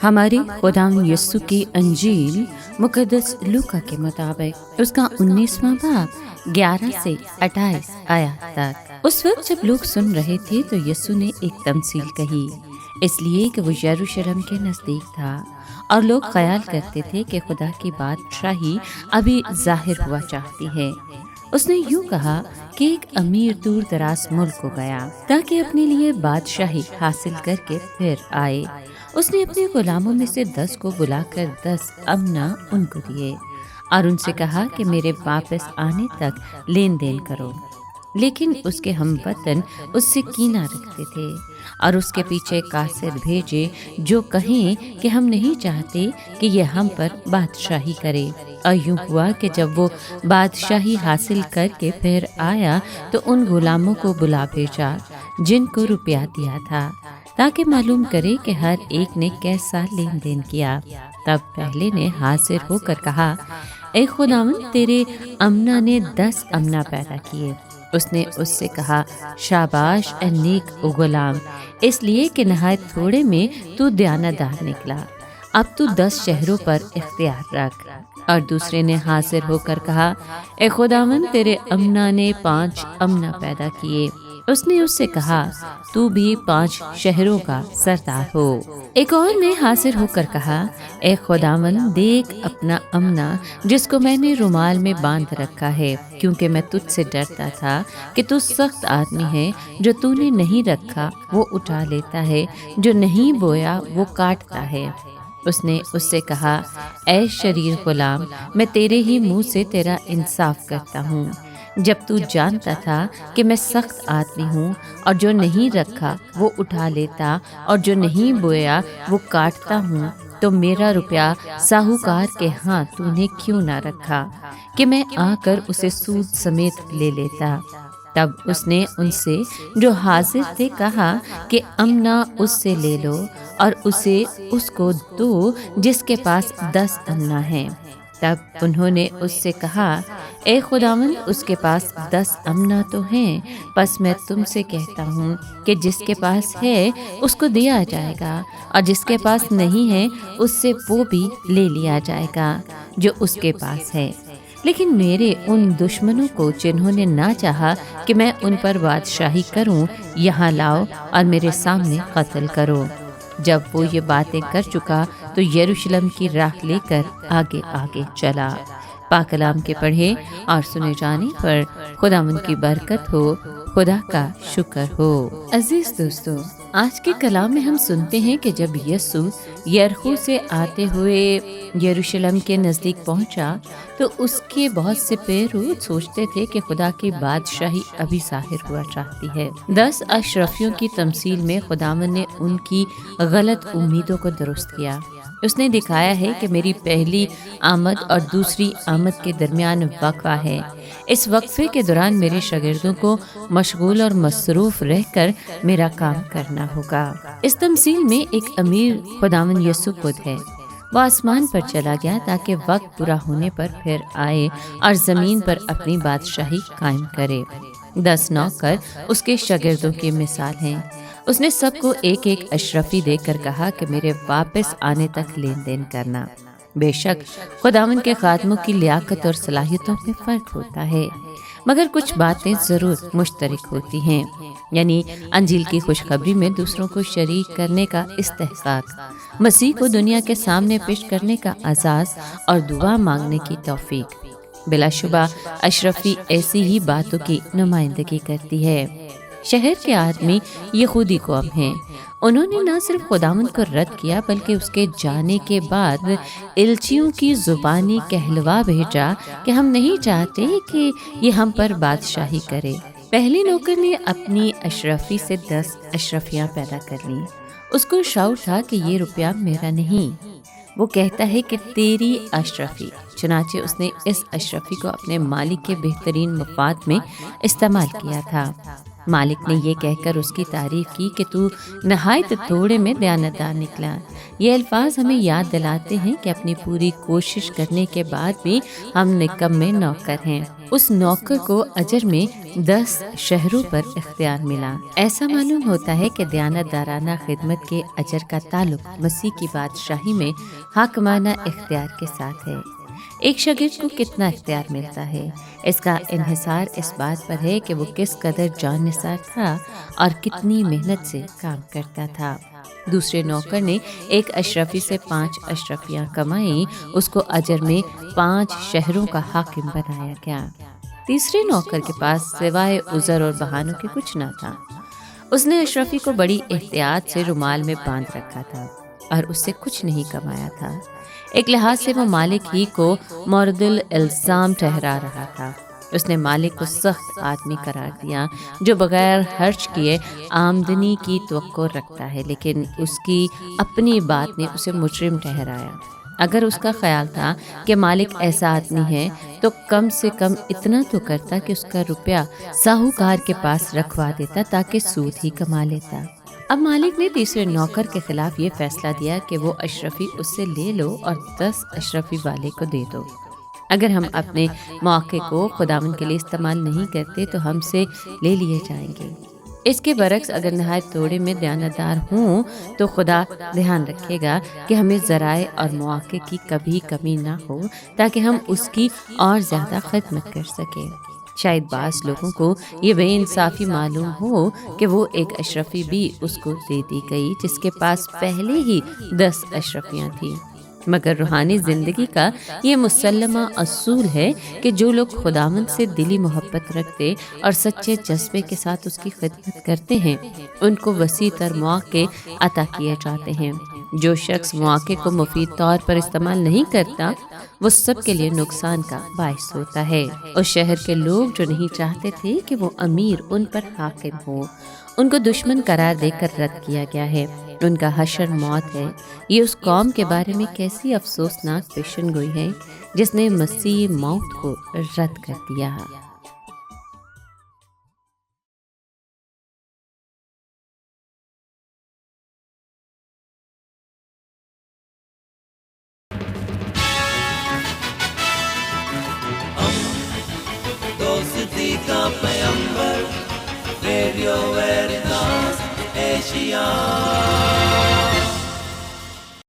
ہمارے خداوند یسوع کی انجیل مقدس لوکا کے مطابق اس کا 19واں باب 11 سے 28 آیات تک۔ اس وقت جب لوگ سن رہے تھے تو یسوع نے ایک تمثیل کہی، اس لیے کہ وہ یروشلم کے نزدیک تھا اور لوگ خیال کرتے تھے کہ خدا کی بادشاہی ابھی ظاہر ہوا چاہتی ہے۔ اس نے یوں کہا کہ ایک امیر دور دراز ملک کو گیا تاکہ اپنے لیے بادشاہی حاصل کر کے پھر آئے۔ اس نے اپنے غلاموں میں سے 10 کو بلا کر 10 امنا ان کو دیے اور ان سے کہا کہ میرے واپس آنے تک لین دین کرو۔ لیکن اس کے ہم وطن اس سے کینہ رکھتے تھے اور اس کے پیچھے کاسر بھیجے جو کہیں کہ ہم نہیں چاہتے کہ یہ ہم پر بادشاہی کرے۔ اور یوں ہوا کہ جب وہ بادشاہی حاصل کر کے پھر آیا تو ان غلاموں کو بلا بھیجا جن کو روپیہ دیا تھا تاکہ معلوم کرے کہ ہر ایک نے کیسا لین دین کیا۔ تب پہلے نے حاضر ہو کر کہا، اے خداوند، تیرے امنا نے 10 امنا پیدا کیے۔ اس نے اس سے کہا، شاباش اے نیک غلام، اس لیے کہ نہایت تھوڑے میں تو دیانتدار نکلا، اب تو 10 شہروں پر اختیار رکھ۔ اور دوسرے نے حاضر ہو کر کہا، اے خداوند، تیرے امنا نے 5 امنا پیدا کیے۔ اس نے اس سے کہا، تو بھی 5 شہروں کا سردار ہو۔ ایک اور نے حاضر ہو کر کہا، اے خداوند، دیکھ اپنا امنا جس کو میں نے رومال میں باندھ رکھا ہے، کیونکہ میں تجھ سے ڈرتا تھا کہ تو سخت آدمی ہے، جو تو نے نہیں رکھا وہ اٹھا لیتا ہے، جو نہیں بویا وہ کاٹتا ہے۔ اس نے اس سے کہا، اے شریر غلام، میں تیرے ہی منہ سے تیرا انصاف کرتا ہوں۔ جب تو جانتا تھا کہ میں سخت آدمی ہوں اور جو نہیں رکھا وہ اٹھا لیتا اور جو نہیں بویا وہ کاٹتا ہوں، تو میرا روپیہ ساہوکار کے ہاں تو نے کیوں نہ رکھا کہ میں آ کر اسے سود سمیت لے لیتا؟ تب اس نے ان سے جو حاضر تھے کہا کہ امنا اس سے لے لو اور اسے اس کو دو جس کے پاس 10 امنا ہیں۔ تب انہوں نے اس سے کہا، اے خداوند، اس کے پاس 10 امنا تو ہیں، پس میں تم سے کہتا ہوں کہ جس کے پاس ہے اس کو دیا جائے گا، اور جس کے پاس نہیں ہے اس سے وہ بھی لے لیا جائے گا جو اس کے پاس ہے۔ لیکن میرے ان دشمنوں کو جنہوں نے نہ چاہا کہ میں ان پر بادشاہی کروں، یہاں لاؤ اور میرے سامنے قتل کرو۔ جب وہ یہ باتیں کر چکا تو یروشلم کی راہ لے کر آگے آگے چلا۔ پاک کلام کے پڑھے اور سنے جانے پر خداوند کی برکت ہو، خدا کا شکر ہو۔ عزیز دوستو، آج کے کلام میں ہم سنتے ہیں کہ جب یسوع یریخو سے آتے ہوئے یروشلم کے نزدیک پہنچا تو اس کے بہت سے پیرو سوچتے تھے کہ خدا کی بادشاہی ابھی ظاہر ہوا چاہتی ہے۔ 10 اشرفیوں کی تمثیل میں خداوند نے ان کی غلط امیدوں کو درست کیا۔ اس نے دکھایا ہے کہ میری پہلی آمد اور دوسری آمد کے درمیان وقفہ ہے۔ اس وقفے کے دوران میرے شاگردوں کو مشغول اور مصروف رہ کر میرا کام کرنا ہوگا۔ اس تمثیل میں ایک امیر خداوند یسوع خود ہے۔ وہ آسمان پر چلا گیا تاکہ وقت پورا ہونے پر پھر آئے اور زمین پر اپنی بادشاہی قائم کرے۔ 10 نوکر اس کے شاگردوں کی مثال ہیں۔ اس نے سب کو ایک ایک اشرفی دے کر کہا کہ میرے واپس آنے تک لین دین کرنا۔ بے شک خداوند کے خادموں کی لیاقت اور صلاحیتوں میں فرق ہوتا ہے، مگر کچھ باتیں ضرور مشترک ہوتی ہیں، یعنی انجیل کی خوشخبری میں دوسروں کو شریک کرنے کا استحقاق، مسیح کو دنیا کے سامنے پیش کرنے کا اعزاز اور دعا مانگنے کی توفیق۔ بلا شبہ اشرفی ایسی ہی باتوں کی نمائندگی کرتی ہے۔ شہر کے آدمی یہودی قوم ہیں۔ انہوں نے نہ صرف خداوند کو رد کیا بلکہ اس کے جانے کے بعد الچیوں کی زبانی کہلوا بھیجا کہ ہم نہیں چاہتے کہ یہ ہم پر بادشاہی کرے۔ پہلے نوکر نے اپنی اشرفی سے 10 اشرفیاں پیدا کر لیں۔ اس کو شعور تھا کہ یہ روپیہ میرا نہیں، وہ کہتا ہے کہ تیری اشرفی۔ چنانچہ اس نے اس اشرفی کو اپنے مالک کے بہترین مفاد میں استعمال کیا تھا۔ مالک نے یہ کہہ کر اس کی تعریف کی کہ تو نہایت تھوڑے میں دیانتدار نکلا۔ یہ الفاظ ہمیں یاد دلاتے ہیں کہ اپنی پوری کوشش کرنے کے بعد بھی ہم نکمے نوکر ہیں۔ اس نوکر کو اجر میں 10 شہروں پر اختیار ملا۔ ایسا معلوم ہوتا ہے کہ دیانتدارانہ خدمت کے اجر کا تعلق مسیح کی بادشاہی میں حاکمانہ اختیار کے ساتھ ہے۔ ایک شاگرد کو کتنا اختیار ملتا ہے؟ اس کا انحصار اس بات پر ہے کہ وہ کس قدر جان نثار تھا اور کتنی محنت سے کام کرتا تھا۔ دوسرے نوکر نے ایک اشرفی سے 5 اشرفیاں کمائیں، اس کو اجر میں 5 شہروں کا حاکم بنایا گیا۔ تیسرے نوکر کے پاس سوائے عذر اور بہانوں کے کچھ نہ تھا۔ اس نے اشرفی کو بڑی احتیاط سے رومال میں باندھ رکھا تھا اور اس سے کچھ نہیں کمایا تھا۔ ایک لحاظ سے وہ مالک ہی کو مورد الالزام ٹھہرا رہا تھا۔ اس نے مالک کو سخت آدمی قرار دیا جو بغیر خرچ کیے آمدنی کی توقع رکھتا ہے، لیکن اس کی اپنی بات نے اسے مجرم ٹھہرایا۔ اگر اس کا خیال تھا کہ مالک ایسا آدمی ہے تو کم سے کم اتنا تو کرتا کہ اس کا روپیہ ساہوکار کے پاس رکھوا دیتا تاکہ سود ہی کما لیتا۔ اب مالک نے تیسرے نوکر کے خلاف یہ فیصلہ دیا کہ وہ اشرفی اس سے لے لو اور 10 اشرفی والے کو دے دو۔ اگر ہم اپنے موقع کو خداوند کے لیے استعمال نہیں کرتے تو ہم سے لے لیے جائیں گے۔ اس کے برعکس اگر نہایت تھوڑے میں دیانتدار ہوں تو خدا دھیان رکھے گا کہ ہمیں ذرائع اور مواقع کی کبھی کمی نہ ہو تاکہ ہم اس کی اور زیادہ خدمت کر سکیں۔ شاید بعض لوگوں کو یہ بے انصافی معلوم ہو کہ وہ ایک اشرفی بھی اس کو دے دی گئی جس کے پاس پہلے ہی 10 اشرفیاں تھیں، مگر روحانی زندگی کا یہ مسلمہ اصول ہے کہ جو لوگ خداوند سے دلی محبت رکھتے اور سچے جذبے کے ساتھ اس کی خدمت کرتے ہیں ان کو وسیع تر مواقع عطا کیے جاتے ہیں۔ جو شخص مواقع کو مفید طور پر استعمال نہیں کرتا وہ سب کے لیے نقصان کا باعث ہوتا ہے۔ اس شہر کے لوگ جو نہیں چاہتے تھے کہ وہ امیر ان پر حاکم ہو ان کو دشمن قرار دے کر رد کیا گیا ہے۔ ان کا حشر موت ہے۔ یہ اس قوم کے بارے میں کیسی افسوسناک پیشن گوئی ہے جس نے مسیح موت کو رد کر دیا۔ دوستی کا پیمبر ریڈیو ویریتاس ایشیا۔